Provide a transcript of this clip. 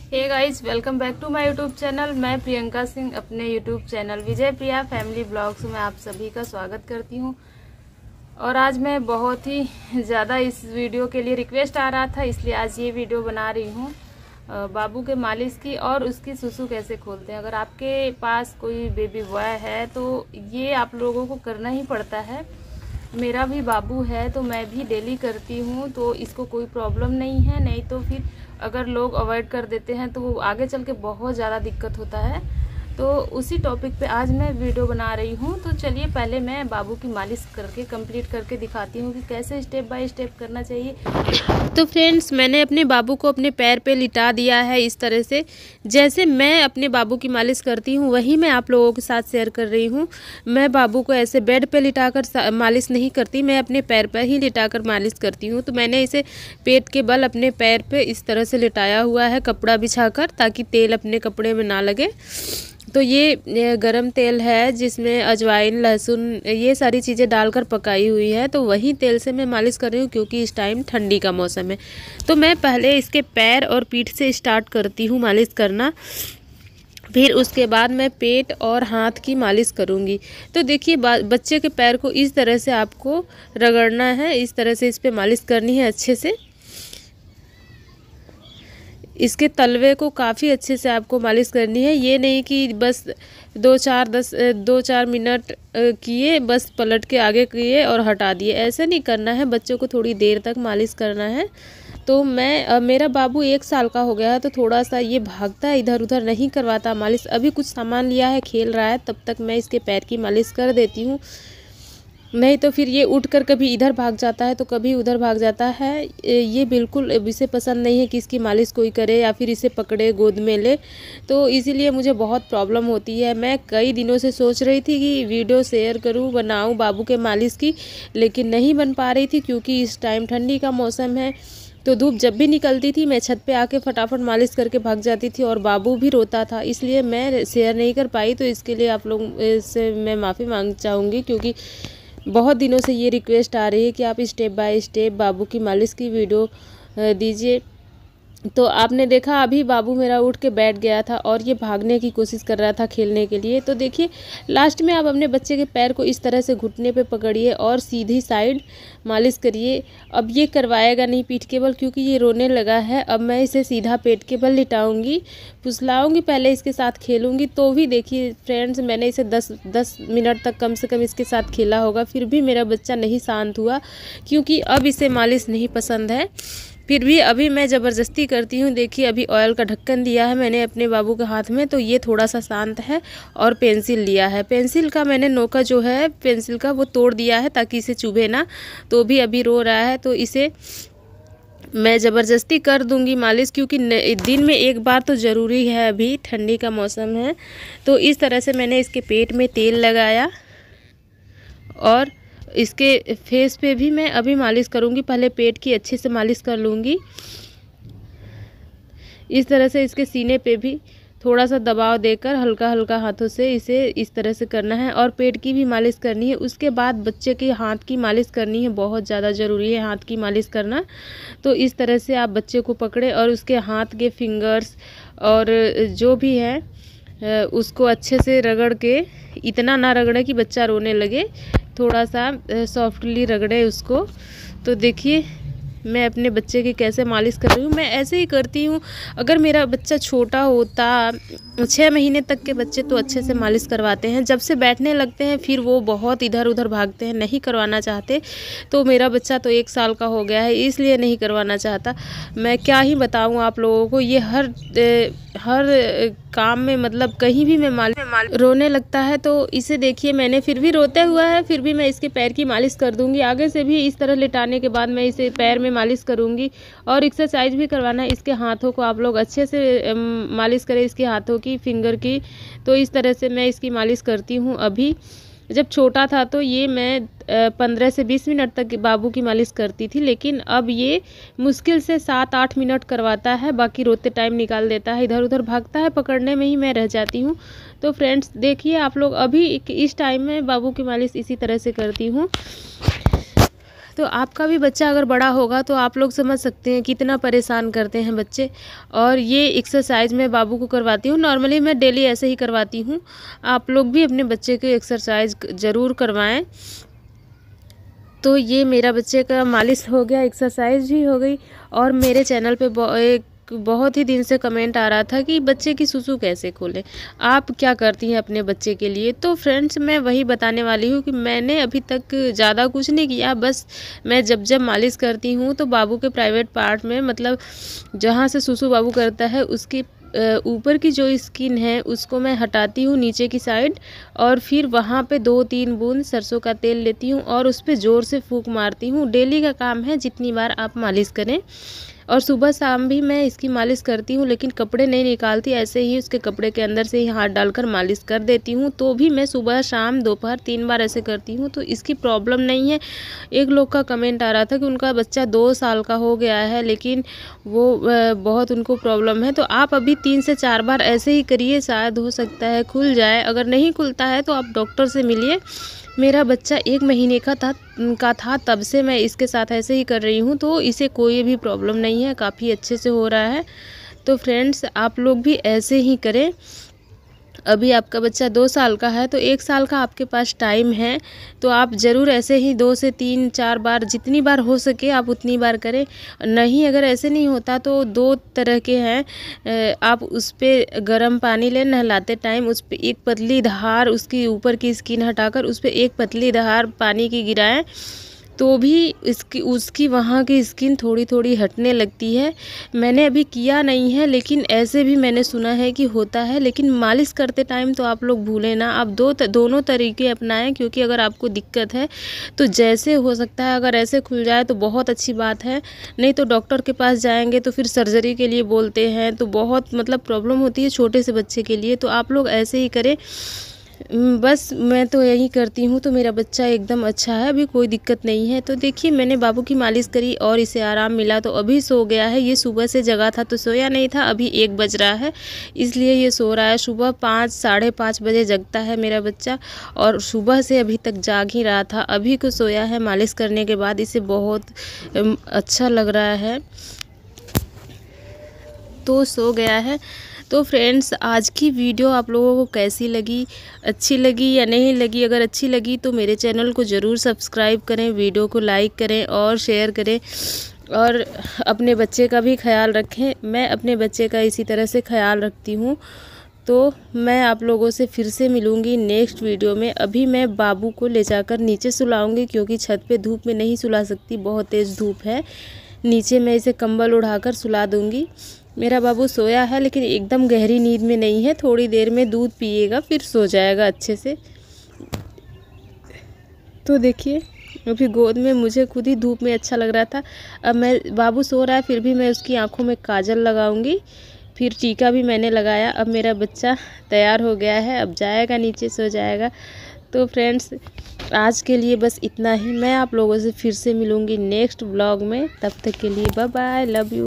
Hey guys, welcome back to my YouTube channel. मैं प्रियंका सिंह अपने YouTube channel Vijay Priya family blogs में आप सभी का स्वागत करती हूं। और आज मैं बहुत ही ज़्यादा इस वीडियो के लिए रिक्वेस्ट आ रहा था, इसलिए आज ये वीडियो बना रही हूं बाबू के मालिश की और उसकी सुसु कैसे खोलते हैं। अगर आपके पास कोई बेबी बॉय है तो ये आप लोगों को करना ही पड़ता है। मेरा भी बाबू है तो मैं भी डेली करती हूँ, तो इसको कोई प्रॉब्लम नहीं है। नहीं तो फिर अगर लोग अवॉइड कर देते हैं तो आगे चल के बहुत ज़्यादा दिक्कत होता है। तो उसी टॉपिक पे आज मैं वीडियो बना रही हूँ। तो चलिए पहले मैं बाबू की मालिश करके कंप्लीट करके दिखाती हूँ कि कैसे स्टेप बाय स्टेप करना चाहिए। तो फ्रेंड्स, मैंने अपने बाबू को अपने पैर पे लिटा दिया है इस तरह से। जैसे मैं अपने बाबू की मालिश करती हूँ वही मैं आप लोगों के साथ शेयर कर रही हूँ। मैं बाबू को ऐसे बेड पे लिटाकर मालिश नहीं करती, मैं अपने पैर पर ही लिटाकर मालिश करती हूँ। तो मैंने इसे पेट के बल अपने पैर पे इस तरह से लिटाया हुआ है कपड़ा बिछाकर, ताकि तेल अपने कपड़े में ना लगे। तो ये गरम तेल है जिसमें अजवाइन, लहसुन, ये सारी चीज़ें डालकर पकाई हुई है। तो वही तेल से मैं मालिश कर रही हूँ क्योंकि इस टाइम ठंडी का मौसम है। तो मैं पहले इसके पैर और पीठ से स्टार्ट करती हूँ मालिश करना, फिर उसके बाद मैं पेट और हाथ की मालिश करूँगी। तो देखिए बच्चे के पैर को इस तरह से आपको रगड़ना है, इस तरह से इस पर मालिश करनी है अच्छे से। इसके तलवे को काफ़ी अच्छे से आपको मालिश करनी है। ये नहीं कि बस 2-4 मिनट किए, बस पलट के आगे किए और हटा दिए, ऐसे नहीं करना है। बच्चों को थोड़ी देर तक मालिश करना है। तो मेरा बाबू 1 साल का हो गया है, तो थोड़ा सा ये भागता है, इधर उधर नहीं करवाता मालिश। अभी कुछ सामान लिया है, खेल रहा है, तब तक मैं इसके पैर की मालिश कर देती हूँ। नहीं तो फिर ये उठकर कभी इधर भाग जाता है तो कभी उधर भाग जाता है। ये बिल्कुल इसे पसंद नहीं है कि इसकी मालिश कोई करे या फिर इसे पकड़े गोद में ले। तो इसीलिए मुझे बहुत प्रॉब्लम होती है। मैं कई दिनों से सोच रही थी कि वीडियो शेयर करूं, बनाऊं बाबू के मालिश की, लेकिन नहीं बन पा रही थी क्योंकि इस टाइम ठंडी का मौसम है। तो धूप जब भी निकलती थी मैं छत पे आके फटाफट मालिश करके भाग जाती थी और बाबू भी रोता था, इसलिए मैं शेयर नहीं कर पाई। तो इसके लिए आप लोग से मैं माफ़ी मांग चाहूँगी, क्योंकि बहुत दिनों से ये रिक्वेस्ट आ रही है कि आप स्टेप बाय स्टेप बाबू की मालिश की वीडियो दीजिए। तो आपने देखा अभी बाबू मेरा उठ के बैठ गया था और ये भागने की कोशिश कर रहा था खेलने के लिए। तो देखिए लास्ट में आप अपने बच्चे के पैर को इस तरह से घुटने पे पकड़िए और सीधी साइड मालिश करिए। अब ये करवाएगा नहीं पीठ के बल, क्योंकि ये रोने लगा है। अब मैं इसे सीधा पेट के बल लिटाऊंगी, फुसलाऊंगी, पहले इसके साथ खेलूंगी। तो भी देखिए फ्रेंड्स, मैंने इसे 10 मिनट तक कम से कम इसके साथ खेला होगा, फिर भी मेरा बच्चा नहीं शांत हुआ, क्योंकि अब इसे मालिश नहीं पसंद है। फिर भी अभी मैं ज़बरदस्ती करती हूँ। देखिए अभी ऑयल का ढक्कन दिया है मैंने अपने बाबू के हाथ में, तो ये थोड़ा सा शांत है। और पेंसिल लिया है, पेंसिल का मैंने नोका जो है पेंसिल का वो तोड़ दिया है ताकि इसे चुभे ना। तो भी अभी रो रहा है, तो इसे मैं ज़बरदस्ती कर दूंगी मालिश, क्योंकि दिन में एक बार तो ज़रूरी है, अभी ठंडी का मौसम है। तो इस तरह से मैंने इसके पेट में तेल लगाया और इसके फेस पे भी मैं अभी मालिश करूँगी। पहले पेट की अच्छे से मालिश कर लूँगी। इस तरह से इसके सीने पे भी थोड़ा सा दबाव देकर हल्का हल्का हाथों से इसे इस तरह से करना है और पेट की भी मालिश करनी है। उसके बाद बच्चे के हाथ की मालिश करनी है, बहुत ज़्यादा ज़रूरी है हाथ की मालिश करना। तो इस तरह से आप बच्चे को पकड़े और उसके हाथ के फिंगर्स और जो भी है उसको अच्छे से रगड़ के, इतना ना रगड़े कि बच्चा रोने लगे, थोड़ा सा सॉफ्टली रगड़े उसको। तो देखिए मैं अपने बच्चे की कैसे मालिश कर रही हूँ। मैं ऐसे ही करती हूँ। अगर मेरा बच्चा छोटा होता, 6 महीने तक के बच्चे तो अच्छे से मालिश करवाते हैं। जब से बैठने लगते हैं फिर वो बहुत इधर उधर भागते हैं, नहीं करवाना चाहते। तो मेरा बच्चा तो 1 साल का हो गया है, इसलिए नहीं करवाना चाहता। मैं क्या ही बताऊँ आप लोगों को, ये हर काम में, मतलब कहीं भी मैं मालिश रोने लगता है। तो इसे देखिए मैंने फिर भी रोते हुआ है, फिर भी मैं इसके पैर की मालिश कर दूंगी। आगे से भी इस तरह लिटाने के बाद मैं इसे पैर में मालिश करूंगी। और एक्सरसाइज भी करवाना है। इसके हाथों को आप लोग अच्छे से मालिश करें, इसके हाथों की, फिंगर की। तो इस तरह से मैं इसकी मालिश करती हूँ। अभी जब छोटा था तो ये मैं 15 से 20 मिनट तक बाबू की मालिश करती थी, लेकिन अब ये मुश्किल से 7-8 मिनट करवाता है। बाकी रोते टाइम निकाल देता है, इधर उधर भागता है, पकड़ने में ही मैं रह जाती हूँ। तो फ्रेंड्स देखिए आप लोग, अभी इस टाइम में बाबू की मालिश इसी तरह से करती हूँ। तो आपका भी बच्चा अगर बड़ा होगा तो आप लोग समझ सकते हैं कितना परेशान करते हैं बच्चे। और ये एक्सरसाइज मैं बाबू को करवाती हूँ, नॉर्मली मैं डेली ऐसे ही करवाती हूँ। आप लोग भी अपने बच्चे को एक्सरसाइज ज़रूर करवाएं। तो ये मेरा बच्चे का मालिश हो गया, एक्सरसाइज भी हो गई। और मेरे चैनल पे एक बहुत ही दिन से कमेंट आ रहा था कि बच्चे की सुसु कैसे खोलें, आप क्या करती हैं अपने बच्चे के लिए। तो फ्रेंड्स मैं वही बताने वाली हूँ कि मैंने अभी तक ज़्यादा कुछ नहीं किया। बस मैं जब मालिश करती हूँ तो बाबू के प्राइवेट पार्ट में, मतलब जहाँ से सुसु बाबू करता है उसकी ऊपर की जो स्किन है उसको मैं हटाती हूँ नीचे की साइड, और फिर वहाँ पे 2-3 बूंद सरसों का तेल लेती हूँ और उस पर ज़ोर से फूंक मारती हूँ। डेली का काम है, जितनी बार आप मालिश करें। और सुबह शाम भी मैं इसकी मालिश करती हूँ, लेकिन कपड़े नहीं निकालती, ऐसे ही उसके कपड़े के अंदर से ही हाथ डालकर मालिश कर देती हूँ। तो भी मैं सुबह शाम दोपहर 3 बार ऐसे करती हूँ, तो इसकी प्रॉब्लम नहीं है। एक लोग का कमेंट आ रहा था कि उनका बच्चा 2 साल का हो गया है, लेकिन वो बहुत उनको प्रॉब्लम है। तो आप अभी 3 से 4 बार ऐसे ही करिए, शायद हो सकता है खुल जाए। अगर नहीं खुलता है तो आप डॉक्टर से मिलिए। मेरा बच्चा 1 महीने का था तब से मैं इसके साथ ऐसे ही कर रही हूँ, तो इसे कोई भी प्रॉब्लम नहीं है, काफ़ी अच्छे से हो रहा है। तो फ्रेंड्स आप लोग भी ऐसे ही करें। अभी आपका बच्चा 2 साल का है तो 1 साल का आपके पास टाइम है, तो आप ज़रूर ऐसे ही 2 से 3-4 बार, जितनी बार हो सके आप उतनी बार करें। नहीं, अगर ऐसे नहीं होता तो 2 तरह के हैं, आप उस पर गर्म पानी लें, नहलाते टाइम उस पर एक पतली धार, उसकी ऊपर की स्किन हटाकर उस पर एक पतली धार पानी की गिराएं, तो भी उसकी वहाँ की स्किन थोड़ी थोड़ी हटने लगती है। मैंने अभी किया नहीं है, लेकिन ऐसे भी मैंने सुना है कि होता है। लेकिन मालिश करते टाइम तो आप लोग भूलें ना, आप दोनों तरीके अपनाएं, क्योंकि अगर आपको दिक्कत है तो जैसे हो सकता है अगर ऐसे खुल जाए तो बहुत अच्छी बात है, नहीं तो डॉक्टर के पास जाएंगे तो फिर सर्जरी के लिए बोलते हैं, तो बहुत मतलब प्रॉब्लम होती है छोटे से बच्चे के लिए। तो आप लोग ऐसे ही करें। बस मैं तो यही करती हूँ, तो मेरा बच्चा एकदम अच्छा है, अभी कोई दिक्कत नहीं है। तो देखिए मैंने बाबू की मालिश करी और इसे आराम मिला, तो अभी सो गया है। ये सुबह से जगा था तो सोया नहीं था, अभी 1 बज रहा है इसलिए ये सो रहा है। सुबह 5 साढ़े 5 बजे जगता है मेरा बच्चा, और सुबह से अभी तक जाग ही रहा था, अभी को सोया है। मालिश करने के बाद इसे बहुत अच्छा लग रहा है, तो सो गया है। तो फ्रेंड्स आज की वीडियो आप लोगों को कैसी लगी, अच्छी लगी या नहीं लगी? अगर अच्छी लगी तो मेरे चैनल को ज़रूर सब्सक्राइब करें, वीडियो को लाइक करें और शेयर करें, और अपने बच्चे का भी ख्याल रखें। मैं अपने बच्चे का इसी तरह से ख्याल रखती हूँ। तो मैं आप लोगों से फिर से मिलूँगी नेक्स्ट वीडियो में। अभी मैं बाबू को ले जाकर नीचे सुलाऊँगी, क्योंकि छत पे धूप में नहीं सुला सकती, बहुत तेज़ धूप है। नीचे मैं इसे कंबल उड़ाकर सुला दूँगी। मेरा बाबू सोया है, लेकिन एकदम गहरी नींद में नहीं है, थोड़ी देर में दूध पिएगा फिर सो जाएगा अच्छे से। तो देखिए अभी गोद में, मुझे खुद ही धूप में अच्छा लग रहा था। अब मैं, बाबू सो रहा है फिर भी मैं उसकी आँखों में काजल लगाऊंगी, फिर टीका भी मैंने लगाया। अब मेरा बच्चा तैयार हो गया है, अब जाएगा नीचे, सो जाएगा। तो फ्रेंड्स आज के लिए बस इतना ही। मैं आप लोगों से फिर से मिलूँगी नेक्स्ट व्लॉग में, तब तक के लिए बाय बाय, लव यू।